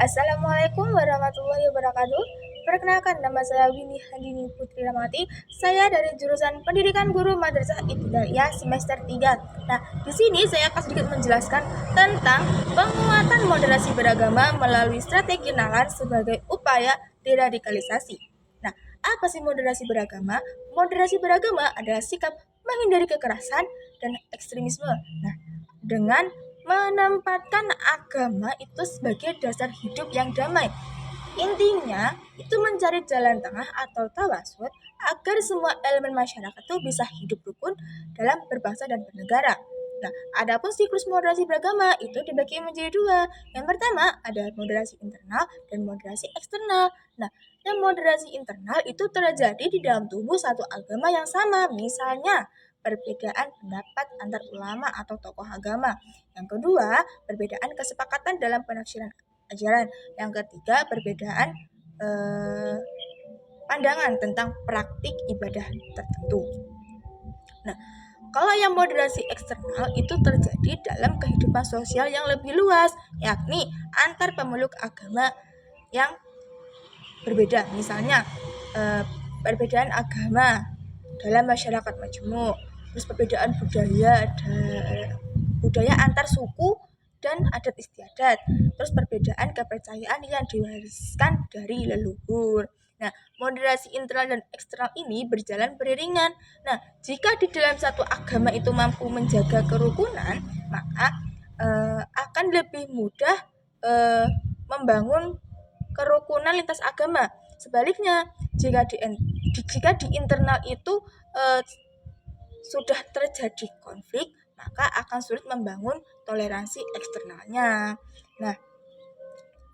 Assalamualaikum warahmatullahi wabarakatuh. Perkenalkan, nama saya Winnie Handini Putri Ramati. Saya dari jurusan Pendidikan Guru Madrasah Ibtidaiyah semester 3. Nah, di sini saya akan sedikit menjelaskan tentang penguatan moderasi beragama melalui strategi nalar sebagai upaya deradikalisasi. Nah, apa sih moderasi beragama? Moderasi beragama adalah sikap menghindari kekerasan dan ekstremisme. Nah, dengan menempatkan agama itu sebagai dasar hidup yang damai. Intinya, itu mencari jalan tengah atau tawasud agar semua elemen masyarakat itu bisa hidup rukun dalam berbangsa dan bernegara. Nah, adapun siklus moderasi beragama itu dibagi menjadi dua. Yang pertama ada moderasi internal dan moderasi eksternal. Nah, yang moderasi internal itu terjadi di dalam tubuh satu agama yang sama. Misalnya, perbedaan pendapat antar ulama atau tokoh agama. Yang kedua, perbedaan kesepakatan dalam penafsiran ajaran. Yang ketiga, perbedaan pandangan tentang praktik ibadah tertentu. Nah, kalau yang moderasi eksternal itu terjadi dalam kehidupan sosial yang lebih luas, yakni antar pemeluk agama yang berbeda. Misalnya, perbedaan agama dalam masyarakat majemuk, terus perbedaan budaya antar suku dan adat istiadat, terus perbedaan kepercayaan yang diwariskan dari leluhur. Nah, moderasi internal dan eksternal ini berjalan beriringan. Nah, jika di dalam satu agama itu mampu menjaga kerukunan, maka akan lebih mudah membangun kerukunan lintas agama. Sebaliknya, jika di internal itu sudah terjadi konflik, maka akan sulit membangun toleransi eksternalnya. Nah,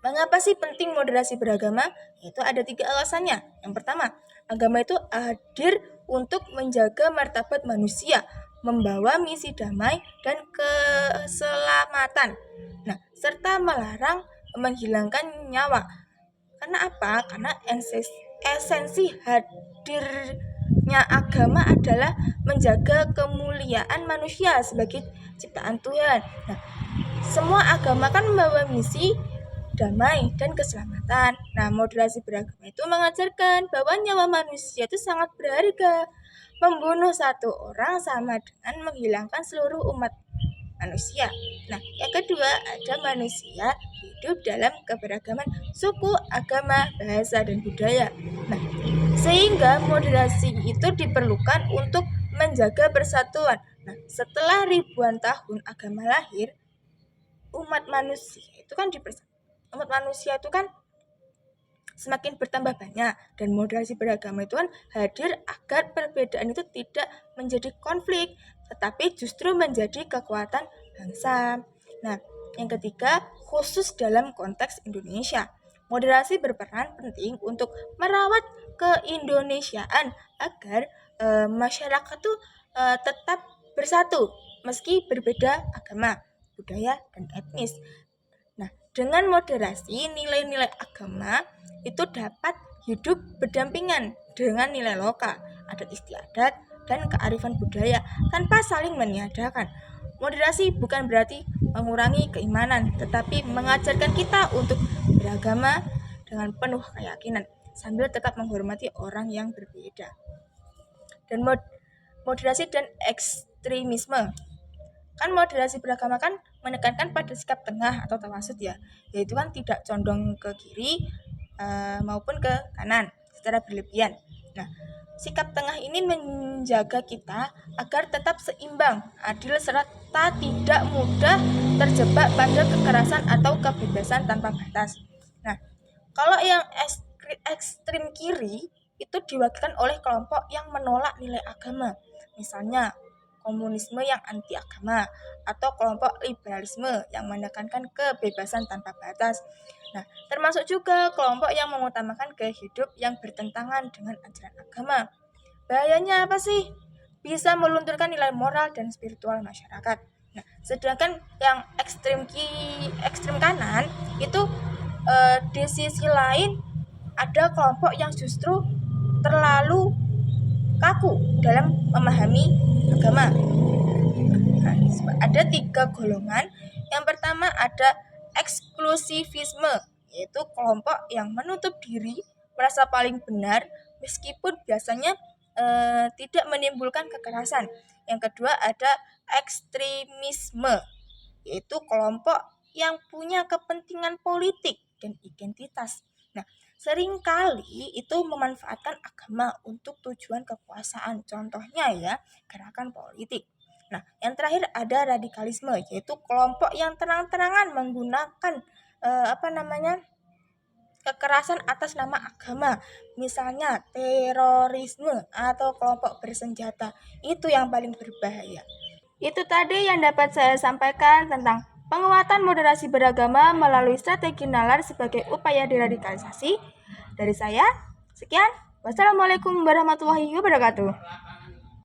mengapa sih penting moderasi beragama? Itu ada 3 alasannya. Yang pertama, agama itu hadir untuk menjaga martabat manusia, membawa misi damai dan keselamatan. Nah, serta melarang menghilangkan nyawa. Karena apa? Karena esensi hadirnya agama adalah menjaga kemuliaan manusia sebagai ciptaan Tuhan. Nah, semua agama kan membawa misi damai dan keselamatan. Nah, moderasi beragama itu mengajarkan bahwa nyawa manusia itu sangat berharga. Membunuh satu orang sama dengan menghilangkan seluruh umat manusia. Nah, yang kedua ada manusia hidup dalam keberagaman suku, agama, bahasa, dan budaya. Nah, sehingga moderasi itu diperlukan untuk menjaga persatuan. Nah, setelah ribuan tahun agama lahir, umat manusia itu kan semakin bertambah banyak, dan moderasi beragama itu kan hadir agar perbedaan itu tidak menjadi konflik, tetapi justru menjadi kekuatan bangsa. Nah, yang ketiga, khusus dalam konteks Indonesia, moderasi berperan penting untuk merawat keindonesiaan agar masyarakat tuh tetap bersatu meski berbeda agama, budaya, dan etnis. Nah, dengan moderasi, nilai-nilai agama itu dapat hidup berdampingan dengan nilai lokal, adat istiadat, dan kearifan budaya tanpa saling meniadakan. Moderasi bukan berarti mengurangi keimanan, tetapi mengajarkan kita untuk beragama dengan penuh keyakinan sambil tetap menghormati orang yang berbeda. Dan moderasi dan ekstremisme. Kan moderasi beragama kan menekankan pada sikap tengah atau tawasud ya, yaitu kan tidak condong ke kiri maupun ke kanan secara berlebihan. Nah, sikap tengah ini menjaga kita agar tetap seimbang, adil, serta tidak mudah terjebak pada kekerasan atau kebebasan tanpa batas. Nah, kalau yang ekstrim kiri itu diwakilkan oleh kelompok yang menolak nilai agama, misalnya komunisme yang anti agama, atau kelompok liberalisme yang menekankan kebebasan tanpa batas. Nah, termasuk juga kelompok yang mengutamakan gaya hidup yang bertentangan dengan ajaran agama. Bahayanya apa sih? Bisa melunturkan nilai moral dan spiritual masyarakat. Nah, sedangkan yang ekstrem kanan itu di sisi lain ada kelompok yang justru terlalu kaku dalam memahami agama. Nah, ada 3 golongan. Yang pertama ada eksklusivisme, yaitu kelompok yang menutup diri, merasa paling benar, meskipun biasanya tidak menimbulkan kekerasan. Yang kedua ada ekstremisme, yaitu kelompok yang punya kepentingan politik dan identitas. Nah, seringkali itu memanfaatkan agama untuk tujuan kekuasaan. Contohnya ya, gerakan politik. Nah, yang terakhir ada radikalisme, yaitu kelompok yang terang-terangan menggunakan kekerasan atas nama agama, misalnya terorisme atau kelompok bersenjata. Itu yang paling berbahaya. Itu tadi yang dapat saya sampaikan tentang penguatan moderasi beragama melalui strategi nalar sebagai upaya deradikalisasi. Dari saya, sekian. Wassalamualaikum warahmatullahi wabarakatuh.